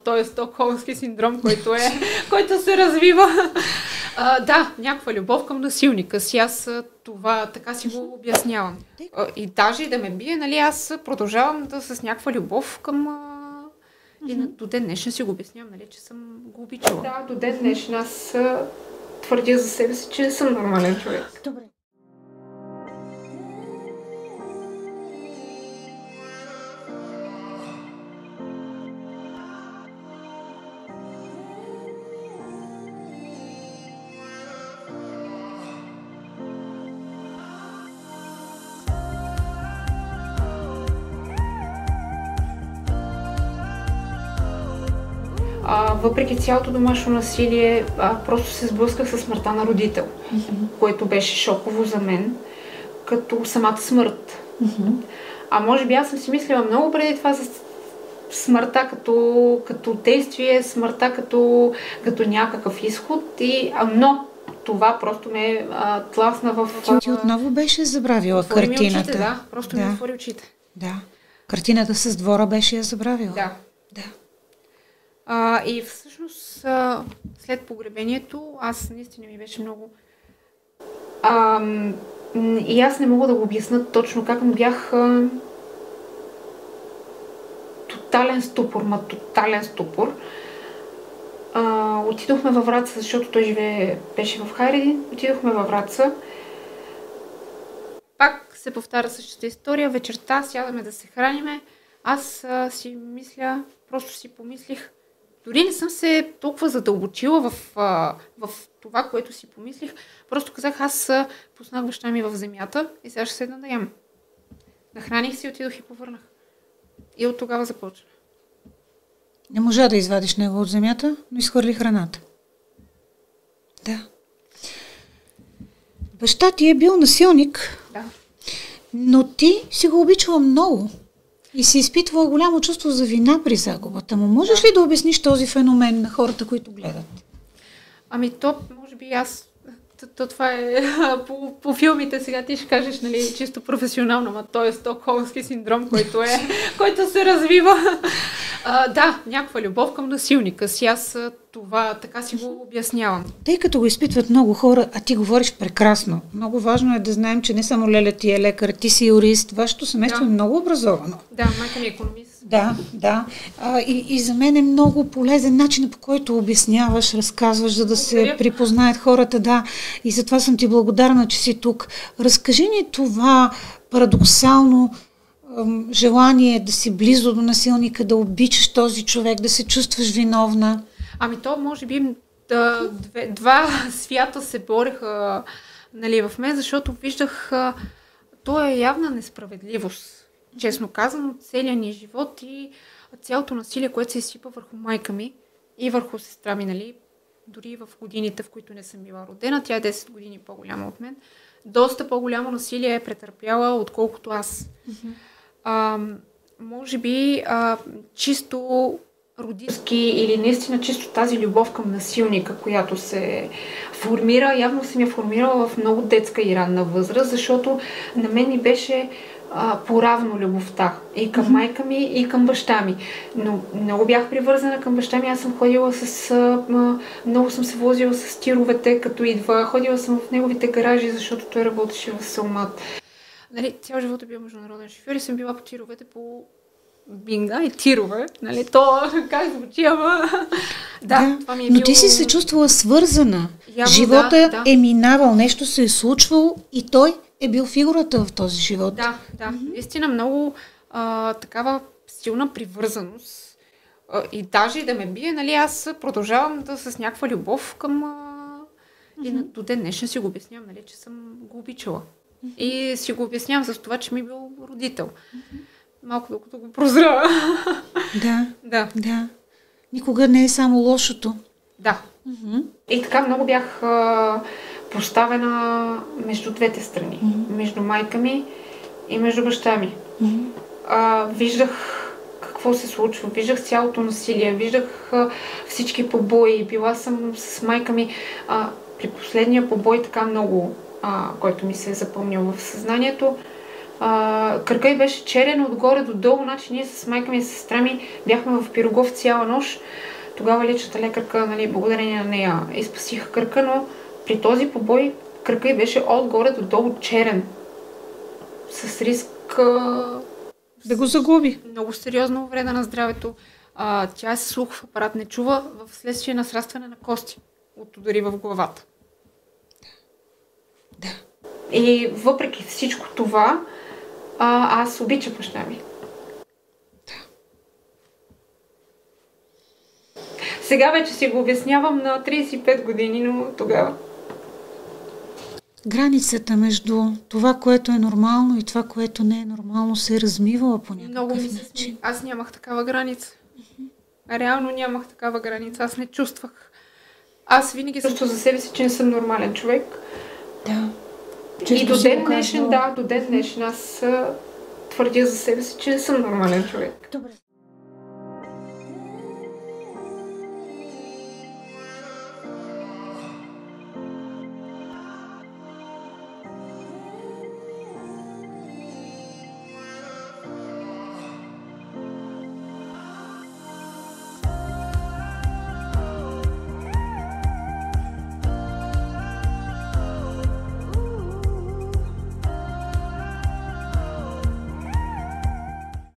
той е стокхолмски синдром, който се развива. Да, някаква любов към насилника си. Аз това така си го обяснявам. И даже и да ме бие, нали, аз продължавам да с някаква любов към... И до ден днешен си го обяснявам, нали, че съм го обичала. Да, до ден днешен аз твърдя за себе си, че не съм нормален човек. Добре. Въпреки цялото домашно насилие, просто се сблъсках със смъртта на родител, което беше шоково за мен, като самата смърт. А може би аз съм си мислила много преди това за смъртта като действие, смъртта като някакъв изход, но това просто ме тласна в... Ти отново беше забравила картината. Очите, да, просто ми отвори очите. Да. Картината с двора беше я забравила. Да. И всъщност след погребението аз наистина ми беше много... И аз не мога да го обясна точно как, но бях тотален ступор. Отидохме във Враца, защото той беше в Хайредин. Отидохме във Враца. Пак се повтаря същата история. Вечерта сядаме да се храниме. Аз си мисля, просто си помислих, дори не съм се толкова задълбочила в това, което си помислих. Просто казах, аз пуснах баща ми в земята и сега ще седна да ям. Нахраних се, отидох и повърнах. И от тогава започна. Не можа да извадиш него от земята, но изхвърли храната. Да. Баща ти е бил насилник, да, но ти си го обичала много. И си изпитвала голямо чувство за вина при загубата му. Можеш ли да обясниш този феномен на хората, които гледат? То, може би това е по филмите, сега ти ще кажеш, нали, чисто професионално, но той е стокхолмски синдром, който се развива. Да, някаква любов към насилника си. Аз това така си го обяснявам. Тъй като го изпитват много хора, а ти говориш прекрасно. Много важно е да знаем, че не само Леля ти е лекар, ти си юрист, вашето семейство е много образовано. Да, майка ми е икономист. Да. И за мен е много полезен начин, по който обясняваш, разказваш, за да се припознаят хората, да. И затова съм ти благодарна, че си тук. Разкажи ни това парадоксално желание да си близо до насилника, да обичаш този човек, да се чувстваш виновна. То може би два свята се бореха, нали, в мен, защото виждах, то е явна несправедливост. Честно казано, целият ни живот и цялото насилие, което се изсипа върху майка ми и върху сестра ми, нали, дори в годините, в които не съм била родена, тя е 10 години по-голяма от мен, доста по-голямо насилие е претърпяла, отколкото аз. Може би чисто родителски или наистина чисто тази любов към насилника, която се формира, явно съм я формирала в много детска и ранна възраст, защото на мен ми беше поравно любовта и към майка ми, и към баща ми. Но много бях привързана към баща ми. Аз съм ходила много съм се возила с тировете, като идва. Ходила съм в неговите гаражи, защото той работеше в Салмат. Нали, цял живот е бил международен шофьор и съм била по тировете по бинга и тирове. Нали, то как звучи, ама... Да, това ми е било... Но ти си се чувствала свързана. Явно, живота е минавал, нещо се е случвало и той е бил фигурата в този живот. Да. Наистина много такава силна привързаност. И даже и да ме бие, нали, аз продължавам с някаква любов към... И до ден днешен си го обяснявам, нали, че съм го обичала. И си го обяснявам с това, че ми е бил родител. Малко докато го прозра. Да. Никога не е само лошото. Да. И така много бях поставена между двете страни. Между майка ми и между баща ми. Виждах какво се случва. Виждах цялото насилие. Виждах всички побои. Била съм с майка ми. При последния побой така много, който ми се е запомнил в съзнанието, Кръка й беше черен отгоре до долу, значи ние с майка ми и сестра ми бяхме в Пирогов цяла нощ. Тогава личната лекарка, нали, благодарение на нея, изпасиха кръка, но при този побой кръка й беше отгоре до долу черен. С риск да го загуби. Много сериозна увреда на здравето. Тя е с слухов апарат, не чува в следствие на срастване на кости от удари в главата. Да. И въпреки всичко това, аз обичам баща ми. Да. Сега вече си го обяснявам на 35 години, но тогава. Границата между това, което е нормално и това, което не е нормално, се е размивала по някакъв начин. Аз нямах такава граница. Реално нямах такава граница. Аз не чувствах. Аз винаги чувствах за себе си, че не съм нормален човек. Да. И до ден днешен, до ден днешен аз твърдя за себе си, че не съм нормален човек. Добре.